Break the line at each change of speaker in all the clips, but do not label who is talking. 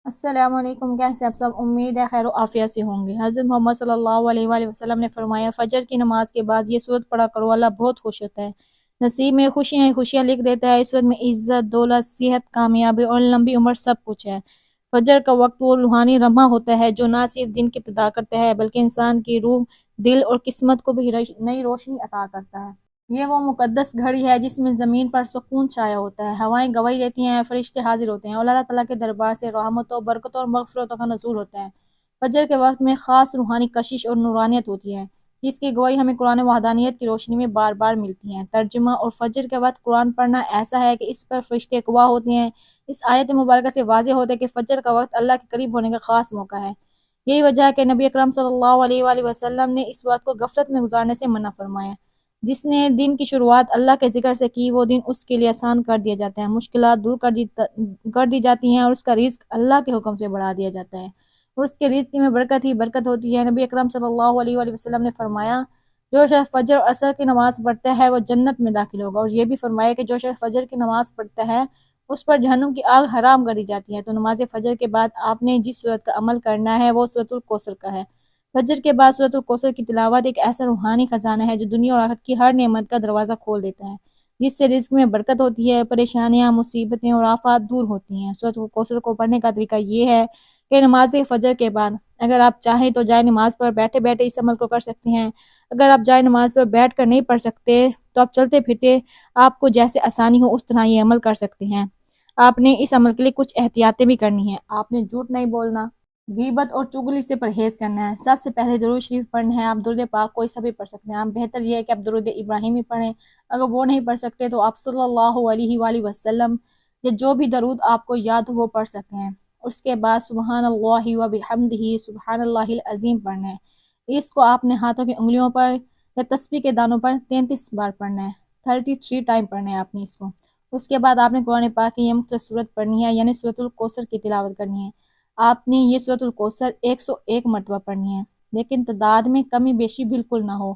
السلام علیکم، کیسے آپ سب؟ امید ہے خیر و عافیت سے ہوں گے۔ حضرت محمد صلی اللہ علیہ وآلہ وسلم نے فرمایا، فجر کی نماز کے بعد یہ سورت پڑھا کرو، اللہ بہت خوش ہوتا ہے، نصیب میں خوشیاں ہی خوشیاں لکھ دیتا ہے۔ اس وقت میں عزت، دولت، صحت، کامیابی اور لمبی عمر سب کچھ ہے۔ فجر کا وقت وہ روحانی لمحہ ہوتا ہے جو نہ صرف دن کی ابتدا کرتا ہے بلکہ انسان کی روح، دل اور قسمت کو بھی نئی روشنی عطا کرتا ہے۔ یہ وہ مقدس گھڑی ہے جس میں زمین پر سکون چھایا ہوتا ہے، ہوائیں گواہی دیتی ہیں، فرشتے حاضر ہوتے ہیں اور اللہ تعالیٰ کے دربار سے رحمتوں، برکتوں اور مغفرتوں کا نزول ہوتا ہے۔ فجر کے وقت میں خاص روحانی کشش اور نورانیت ہوتی ہے جس کی گواہی ہمیں قرآن وحدانیت کی روشنی میں بار بار ملتی ہے۔ ترجمہ: اور فجر کے وقت قرآن پڑھنا ایسا ہے کہ اس پر فرشتے گواہ ہوتے ہیں۔ اس آیت مبارکہ سے واضح ہوتا ہے کہ فجر کا وقت اللہ کے قریب ہونے کا خاص موقع ہے۔ یہی وجہ ہے کہ نبی اکرم صلی اللہ علیہ وآلہ وسلم نے اس وقت کو غفلت میں گزارنے سے منع فرمایا۔ جس نے دن کی شروعات اللہ کے ذکر سے کی، وہ دن اس کے لیے آسان کر دیا جاتا ہے، مشکلات دور کر دی جاتی ہیں اور اس کا رزق اللہ کے حکم سے بڑھا دیا جاتا ہے اور اس کے رزق میں برکت ہی برکت ہوتی ہے۔ نبی اکرم صلی اللہ علیہ وآلہ وسلم نے فرمایا، جو شخص فجر اور عصر کی نماز پڑھتا ہے وہ جنت میں داخل ہوگا، اور یہ بھی فرمایا کہ جو شخص فجر کی نماز پڑھتا ہے اس پر جہنم کی آگ حرام کر دی جاتی ہے۔ تو نماز فجر کے بعد آپ نے جس سورت کا عمل کرنا ہے وہ سورۃ الکوثر کا ہے۔ فجر کے بعد سورۃ الکوثر کی تلاوت ایک ایسا روحانی خزانہ ہے جو دنیا اور آخرت کی ہر نعمت کا دروازہ کھول دیتا ہے، جس سے رزق میں برکت ہوتی ہے، پریشانیاں، مصیبتیں اور آفات دور ہوتی ہیں۔ سورۃ الکوثر کو پڑھنے کا طریقہ یہ ہے کہ نماز فجر کے بعد اگر آپ چاہیں تو جائے نماز پر بیٹھے بیٹھے اس عمل کو کر سکتے ہیں۔ اگر آپ جائے نماز پر بیٹھ کر نہیں پڑھ سکتے تو آپ چلتے پھرتے آپ کو جیسے آسانی ہو اس طرح یہ عمل کر سکتے ہیں۔ آپ نے اس عمل کے لیے کچھ احتیاطیں بھی کرنی ہیں۔ آپ نے جھوٹ نہیں بولنا، غیبت اور چغلی سے پرہیز کرنا ہے۔ سب سے پہلے درود شریف پڑھنا ہے۔ آپ درود پاک کوئی سا بھی پڑھ سکتے ہیں، آپ بہتر یہ ہے کہ آپ درود ابراہیمی پڑھیں۔ اگر وہ نہیں پڑھ سکتے تو آپ صلی اللہ علیہ وآلہ وسلم یا جو بھی درود آپ کو یاد ہو وہ پڑھ سکتے ہیں۔ اس کے بعد سبحان اللہ و بحمدہ سبحان اللہ العظیم پڑھنا ہے۔ اس کو آپ نے ہاتھوں کی انگلیوں پر یا تسبیح کے دانوں پر 33 بار پڑھنا ہے، 33 ٹائم پڑھنا ہے آپ نے اس کو۔ اس کے بعد آپ نے قرآن پاک کی یہ مختصر سورت پڑھنی ہے، یعنی سورۃ الکوثر کی تلاوت کرنی ہے۔ آپ نے یہ سورۃ الکوثر 101 مرتبہ پڑھنی ہے، لیکن تعداد میں کمی بیشی بالکل نہ ہو۔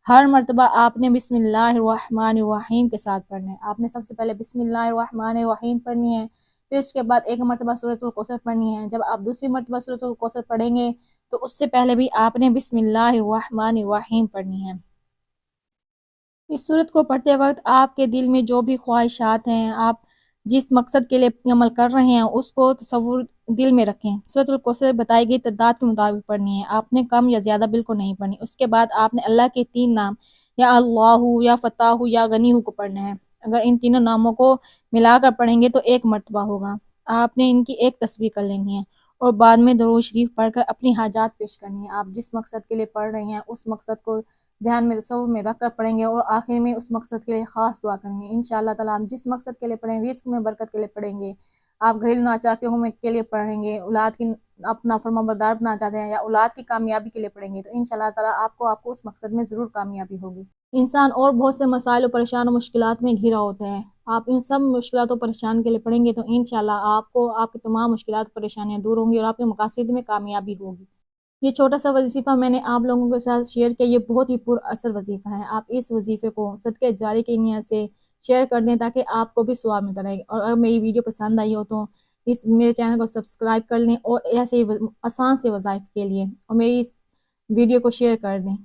ہر مرتبہ آپ نے بسم اللہ الرحمن الرحیم کے ساتھ پڑھنا ہے۔ آپ نے سب سے پہلے بسم اللہ الرحمن الرحیم پڑھنی ہے، پھر اس کے بعد ایک مرتبہ سورۃ الکوثر پڑھنی ہے۔ جب آپ دوسری مرتبہ سورۃ الکوثر پڑھیں گے تو اس سے پہلے بھی آپ نے بسم اللہ الرحمن الرحیم پڑھنی ہے۔ اس سورت کو پڑھتے وقت آپ کے دل میں جو بھی خواہشات ہیں، آپ جس مقصد کے لیے عمل کر رہے ہیں اس کو تصور دل میں رکھیں۔ سورۃ الکوثر بتائی گئی تعداد کے مطابق پڑھنی ہے، آپ نے کم یا زیادہ بالکل نہیں پڑھنی۔ اس کے بعد آپ نے اللہ کے 3 نام یا اللہ، یا فتح، یا غنی کو پڑھنا ہے۔ اگر ان تینوں ناموں کو ملا کر پڑھیں گے تو 1 مرتبہ ہوگا۔ آپ نے ان کی 1 تسبیح کر لینی ہے اور بعد میں درود شریف پڑھ کر اپنی حاجات پیش کرنی ہے۔ آپ جس مقصد کے لیے پڑھ رہے ہیں اس مقصد کو ذہن میں تصور میں رکھ کر پڑھیں گے اور آخر میں اس مقصد کے لیے خاص دعا کریں گے۔ انشاءاللہ تعالیٰ آپ جس مقصد کے لیے پڑھیں گے، رزق میں برکت کے لیے پڑھیں گے، آپ گھریلو ناچاہ کے لیے پڑھیں گے، اولاد کی اپنا فرمانبردار بنانا چاہتے ہیں یا اولاد کی کامیابی کے لیے پڑھیں گے، تو انشاءاللہ تعالیٰ آپ کو اس مقصد میں ضرور کامیابی ہوگی۔ انسان اور بہت سے مسائل و پریشان و مشکلات میں گھرا ہوتا ہے، آپ ان سب مشکلات و پریشان کے لیے پڑھیں گے تو انشاءاللہ آپ کو آپ کی تمام مشکلات و پریشانیاں دور ہوں گی اور آپ کے مقاصد میں کامیابی ہوگی۔ یہ چھوٹا سا وظیفہ میں نے آپ لوگوں کے ساتھ شیئر کیا، یہ بہت ہی پر اثر وظیفہ ہے۔ آپ اس وظیفے کو صدقہ جاری کی نیت سے شیئر کر دیں تاکہ آپ کو بھی ثواب ملتا رہے، اور اگر میری ویڈیو پسند آئی ہو تو میرے چینل کو سبسکرائب کر لیں اور ایسے ہی آسان سے وظائف کے لیے اور میری اس ویڈیو کو شیئر کر دیں۔